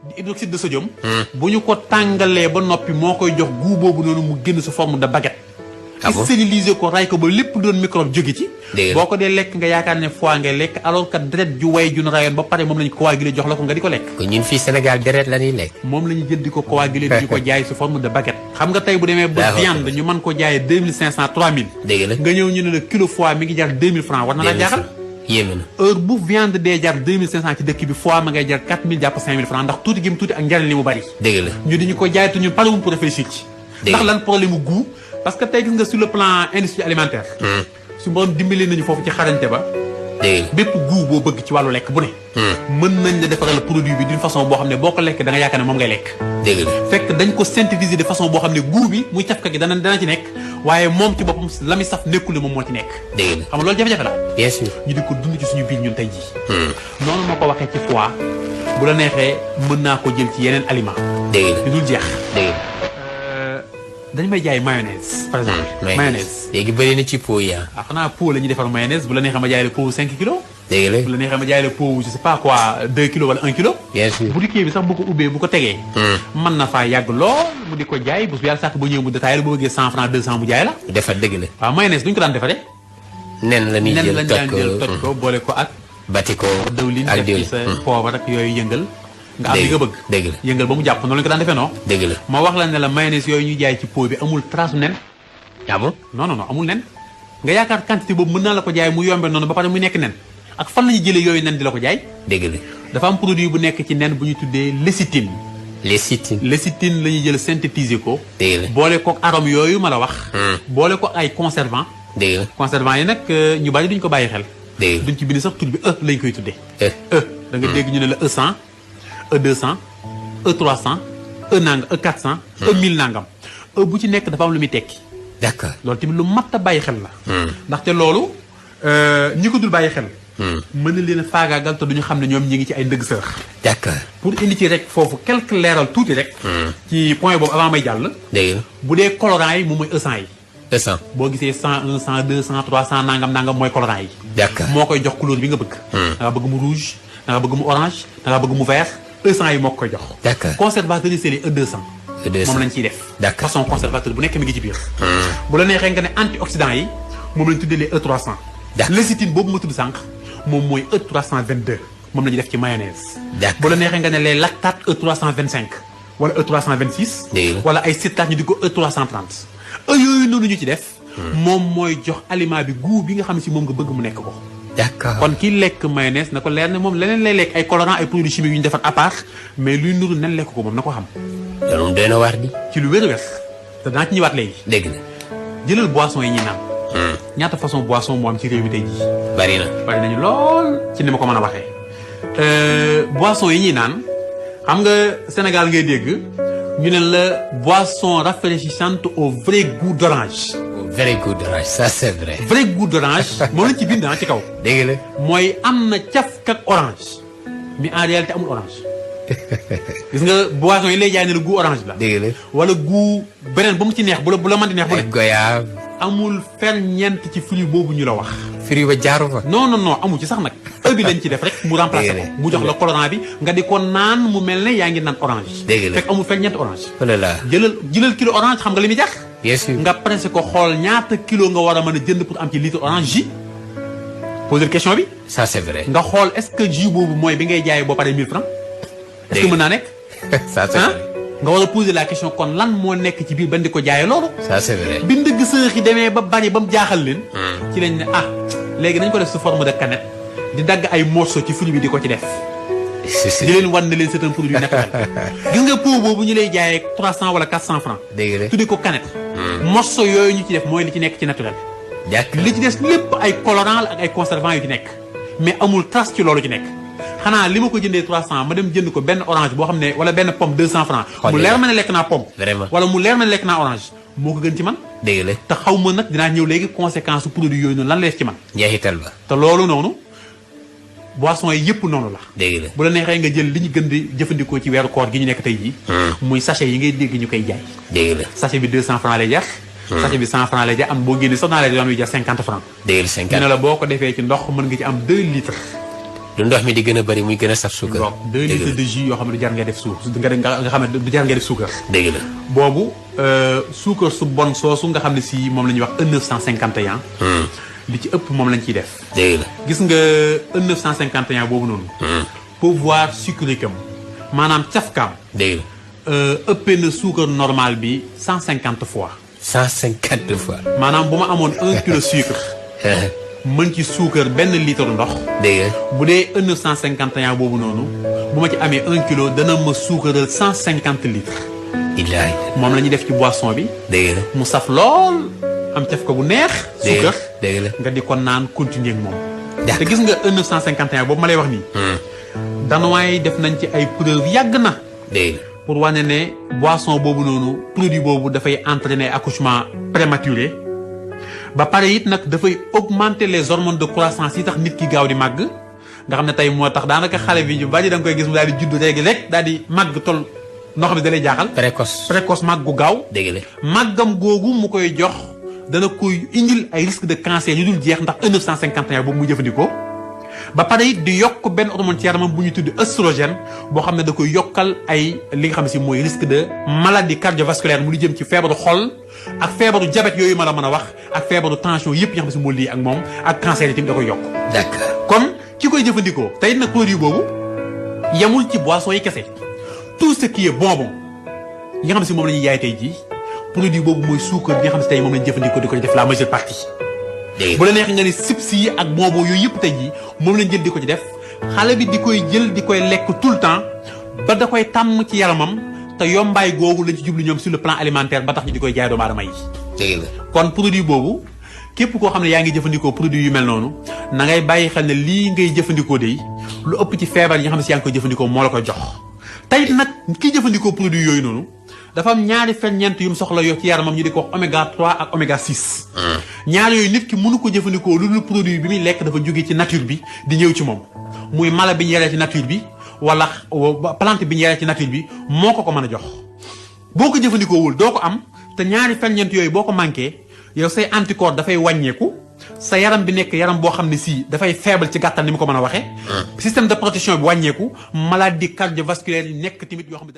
di hydroxyde de sodium. bu ñu ko tàngalee ba noppi moo koy jox goût boobu noonu mu génn sous forme de baguette. ah bon stériliser ko ray ko ba lépp doon microbe jóge ci. boo ko dee lekk nga yaakaar ne foie ngay lekk alors que deret ju way ju nu rayoon ba pare moom lañu coagulé jox la ko nga di ko lekk. kon ñun fii Sénégal deret la ñuy lekk. moom la ñu jël di ko coagulé di ko jaay sous forme de baguette. xam nga tey bu demee ba viande ñu mën ko jaayee 2500 3000. dëgg la nga ñëw ñu ne la kilo foie mi ngi jar 2000 francs war na la jaaxal. yéeme na heure bu viande dee jar 2500 ci dëkk bi foie ma ngay jar 4000 jàpp 5000 francs ndax tuuti gi mu tuuti ak njariñ li mu bari. dëgg la ñu di ñu ko jaay te ñun pare wuñ pour réfléchir ci. ndax lan problème mu goût parce que tey gis nga sur le plan industrie alimentaire. su borom dimbali nañu foofu ci xarañte ba. dëgg la bépp goût boo bëgg ci wàllu lekk bu ne. mën nañ la defaral produit bi d'une façon boo xam ne boo ko lekk da nga yaakaar ne moom ngay lekk. dëgg la fekk dañ ko synthétiser de façon boo xam ne goût bi muy cafka gi dana ci nekk waaye moom ci boppam la muy saf nekkul ne moom moo ci nekk. dëgg la xam nga loolu jafe-jafe la. bien sûr ñu di ko dund ci suñu biir ñun tey jii. noonu ma ko waxee ci foie bu la neexee mën naa ko jël ci yeneen aliment. dëgg la yu dul jeex. dëgg la dañ may jaay mayonnaise par exemple. mayonnaise léegi bëri na ci pot yi ah xanaa pot la ñuy defar mayonnaise bu la neexee ma jaay la pot 5 kilos. dëgg la bu la neexee ma jaay la pot je sais pas quoi 2 kilos wala 1 kilo. bien sûr bu dikkee bi sax bu ko ubbee bu ko tegee. mën na faa yàgg lool mu di ko jaay bu yàlla sàkk ba ñëw mu détaillé la boo bëggee 100 francs 200 mu jaay la. defar dëgg la waaw mayonnaise duñ ko daan defaree. nen la ñuy nen jël lañ daan jël toj ko boole ko ak. bati ko dëwlin ak def ci diwlin sa poobar ak yooyu yëngal. nga am li nga bëgg dëgg la yëngal ba mu jàpp noonu lañ ko daan defee non. dëgg la ma wax la ne la mayonnaise yooyu ñuy jaay ci pot bi amul trace nen. ah bon non non non amul nen. nga yaakaar quantité boobu mën naa la ko jaay mu yombe noonu ba pare muy nekk nen ak fan la ñuy jëlee yooyu nen di la ko jaay. dëgg la dafa am produit bu nekk ci nen bu ñu tuddee lécithine. lécithine la ñuy jël synthétiser ko. dëgg la boole kook arôme yooyu ma la wax. boole ko ay conservant. dëgg la conservant yi nag ñu bari duñ ko bàyyi xel. dëgg la duñ ci bind sax tur bi lañ koy tuddee. da nga dégg ñu ne la E100 E200 E300 E nangam E400. E1000 nangam. bu ci nekk dafa am lu muy tekki. d'accord loolu tamit lu mat a bàyyi xel la. ndaxte loolu ñi ko dul bàyyi xel. mën na leen a faagaagal te duñu xam ne ñoom ñi ngi ci ay ndëgg sërëx. d'accord pour indi ci rek foofu quelque leeral tuuti rek. ci point boobu avant may jàll. dëgg la bu dee colorant yi moom mooy E100 yi. E100 boo gisee 101 102 103 100 nangam nangam mooy colorant yi. d'accord moo koy jox couleur bi nga bëgg. da nga bëgg mu rouge da nga bëgg mu orange da nga bëgg mu vert E100 yi moo koy jox. d'accord conservateur yi c'est les E200. moom lañ ciy def. d'accord façon conservateur bu nekk mi ngi ci biir. bu la neexee nga ne antioxydant yi moom lañ tuddee les E300. d'accord lécithine boobu ma tudd sànq moom mooy E322 moom la ñuy def ci mayonnaise. d'accord bu la neexee nga ne les lactates E325 wala E326. dëgg la wala ay citrates ñu di ko E330. yooyu noonu ñu ci def. moom mooy jox aliment bi goût bi nga xam si moom nga bëgg mu nekk ko. d'accord kon kii lekk mayonnaise na ko leer ne moom leneen lay lekk ay colorants ay produits chimiques yu ñu defar à part mais luy nuru nen lekk ko moom na ko xam. loolu moom doy na waar di. ci lu wér-wér te danaa ci ñëwaat léegi. dëgg la. jëlal boisson yi ñuy naan. ñaata façon boisson moo am ci réew mi tey jii. bari na. bari nañu lool ci ni ma ko mën a waxee. boisson yi ñuy naan xam nga Sénégal ngay dégg ñu ne la boisson rafraîchissante au vrai goût d'orange. vrai goût d'orange ça c'est vrai. vrai goût d'orange moom lañ ci bind ci kaw. dëgg la. mooy am na cafka ak orange mais en réalité amul orange. gis nga boisson yi lay jaay ne la goût orange la. dëgg la. wala goût beneen ba mu ci neex bu la mën di neex bu ne. goyave. amul ferñeent ci fruit boobu ñu la wax. fruit ba jaaru fa. non non non amu ci sax nag. bi lañ ci def rek mu remplacer ko mu jox la colorant bi nga di ko naan mu mel ne yaa ngi naan orange. dëgg la fekk amul ferñeent orange. oh là là. jëlal kilo orange xam nga li muy jax. bien sûr nga pressé ko xool ñaata kilo nga war a mën a jënd pour am ci litre orange jus. poser question bi. ça c'est vrai. nga xool est-ce que jus boobu mooy bi ngay jaayee boo paree 1000 francs. est-ce que mën naa nekk. ça c'est vrai. nga war a poser la question kon lan moo nekk ci biir ban di ko jaayee loolu. ça c'est vrai. bi ndëgg sërëx yi demee ba bari ba mu jaaxal leen. ci lañ ne léegi nañ ko def sous forme de canette di dagg ay morceaux ci fruit bi di ko ci def. di leen wan ne leen c'est un produit naturel. gis nga pot boobu ñu lay jaayee 300 wala 400 francs. dëgg la tuddee ko canette. morceaux yooyu ñu ci def mooy li ci nekk ci naturel. d'accord li ci des lépp ay colorants la ak ay conservants yu ci nekk. mais amul trace ci loolu ci nekk. xanaa li ma ko jëndee 300 ma dem jënd ko benn orange boo xam ne wala benn pomme 200 francs. mu leer ma ne lekk naa pomme. vraiment wala mu leer ma ne lekk naa orange. moo ko gën ci man. dëgg la. te xaw ma nag dinaa ñëw léegi conséquence su produit yooyu noonu lan lay def ci man. njeexital ba. te loolu noonu boisson yi yëpp noonu la. dëgg la. bu la neexee nga jël li ñu gën di jëfandikoo ci weeru koor gi ñu nekk tey jii. muy sachet yi ngay dégg ñu koy jaay. dëgg la. sachet bi 200 francs lay jar. sachet bi 100 francs lay jar am boo génnee sax naa lay doon jar 50 francs. dëgg la 50. ñu ne la boo ko defee ci ndox mën nga ci am 2 litres. lu ndox mi di gën a bëri muy gën a saf suukar. donc 2 litres de jus yoo xam ne du jar ngay def nga xam ne du jar ngay def suukar. dëgg la boobu suukar su bon soosu nga xam ne si moom la ñuy wax E951. li ci ëpp moom lañ ciy def. dëgg la gis nga E951 boobu noonu. pouvoir sucrique am maanaam cafkaam. dëgg la. ëppee na suukar normal bi 150 fois. 150 fois. maanaam bu ma amoon 1 kilo sucre. mën ci suukar benn litre ndox. dëgg la. bu dee E951 boobu noonu bu ma ci amee 1 kilo dana ma suukaral 150 litres. illaahi. moom la ñuy def ci boisson bi. dëgg la. mu saf lool am caf ko bu neex. suukar dëgg la. nga di ko naan continuer ak moom. d'accord te gis nga E951 boobu ma lay wax nii. danuwaay def nañ ci ay preuve yàgg na. dëgg la. pour wane ne boisson boobu noonu produit boobu dafay entraîner accouchement prématuré. ba pare it nag dafay augmenter les hormones de croissance yi tax nit ki gaaw di màgg nga xam ne tey moo tax daanaka xale bi ñu bari da nga koy gis mu daal di judd léegi rek daal di màgg toll noo xam ne da lay jaaxal. précoce màgg gu gaaw. dëgg la. màggam googu mu koy jox dana koy indil ay risque de cancer yu dul jeex ndax E951 boobu muy jëfandikoo. ba pare it di yokk benn hormone ci yaramam bu ñu tudd œstrogène boo xam ne da koy yokkal ay li nga xam ne si mooy risque de maladie cardiovasculaire mu lu jëm ci feebaru xol ak feebaru diabète yooyu ma la mën a wax ak feebaru tension yëpp yi nga xam ne si moo lii ak moom ak cancer yi tamit da koy yokk. d'accord. kon ki koy jëfandikoo tey nag produit boobu yemul ci boisson yi kese tout ce qui est bonbon yi nga xam ne si moom la ñuy yaay tey jii produit boobu mooy suukar bi nga xam ne si tey moom la ñu jëfandikoo di ko def la majeure partie. bu la neexee nga ni chips yi ak bonbon yooyu yëpp tey jii moom lañ jël di ko ci def xale bi di koy jël di koy lekk tout le temps ba da koy tàmm ci yaramam te yombaay googu lañ ci jublu ñoom sur le plan alimentaire ba tax ñu di koy jaay doomu aadama yi. dëgg la. kon produit boobu képp koo xam ne yaa ngi jëfandikoo produit yu mel noonu na ngay bàyyi xel ne lii ngay jëfandikoo de lu ëpp ci feebar yi nga xam ne si yaa ngi koy jëfandikoo moo la koy jox. tey nag kiy jëfandikoo produit yooyu noonu dafa am ñaari ferñeent yu mu soxla yoo ci yaramam ñu di ko wax oméga 3 ak oméga 6. ñaar yooyu nit ki mënu ko jëfandikoo lu dul produit bi muy lekk dafa jóge ci nature bi di ñëw ci moom muy mala bi ñu yaree ci nature bi wala plante bi ñu yaree ci nature bi moo ko mën a jox. boo ko jëfandikoowul doo ko am te ñaari ferñeent yooyu boo ko manqué yow say anticorps dafay wàññeeku sa yaram bi nekk yaram boo xam ne si dafay faible ci gàttal ni mu ko mën a waxee. système de protection bi wàññeeku maladie cardiovasculaire yi nekk tamit yoo xam ne